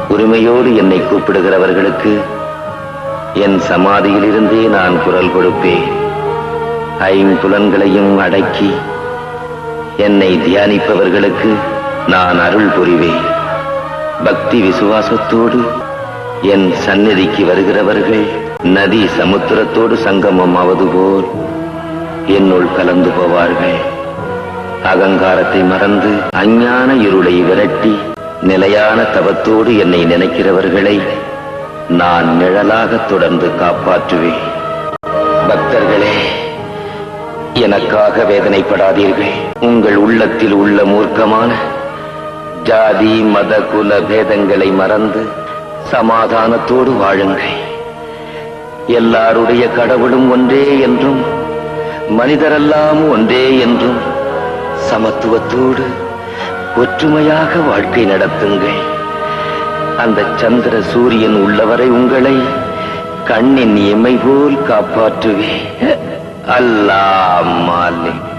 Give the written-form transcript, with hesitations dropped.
உரிமையோடு என்னை கூப்பிடுகிறவர்களுக்கு என் சமாதியிலிருந்தே நான் குரல் கொடுப்பேன். ஐம்புலன்களையும் அடக்கி என்னை தியானிப்பவர்களுக்கு நான் அருள் புரிவேன். பக்தி விசுவாசத்தோடு என் சந்நிதிக்கு வருகிறவர்கள் நதி சமுத்திரத்தோடு சங்கமம் ஆவது போல் என்னுள் கலந்து போவார்கள். அகங்காரத்தை மறந்து அஞ்ஞான இருளை விரட்டி நிலையான தவத்தோடு என்னை நினைக்கிறவர்களை நான் நிழலாக தொடர்ந்து காப்பாற்றுவேன். பக்தர்களே, எனக்காக வேதனைப்படாதீர்கள். உங்கள் உள்ளத்தில் உள்ள மூர்க்கமான ஜாதி மத குல பேதங்களை மறந்து சமாதானத்தோடு வாழுங்கள். எல்லாருடைய கடவுளும் ஒன்றே என்றும் மனிதரெல்லாம் ஒன்றே என்றும் சமத்துவத்தோடு ஒற்றுமையாக வாழ்க்கை நடத்துங்கள். அந்த சந்திர சூரியன் உள்ளவரை உங்களை கண்ணின் இமை போல் காப்பாற்றுவேன். அல்லாஹ் மாலிக்.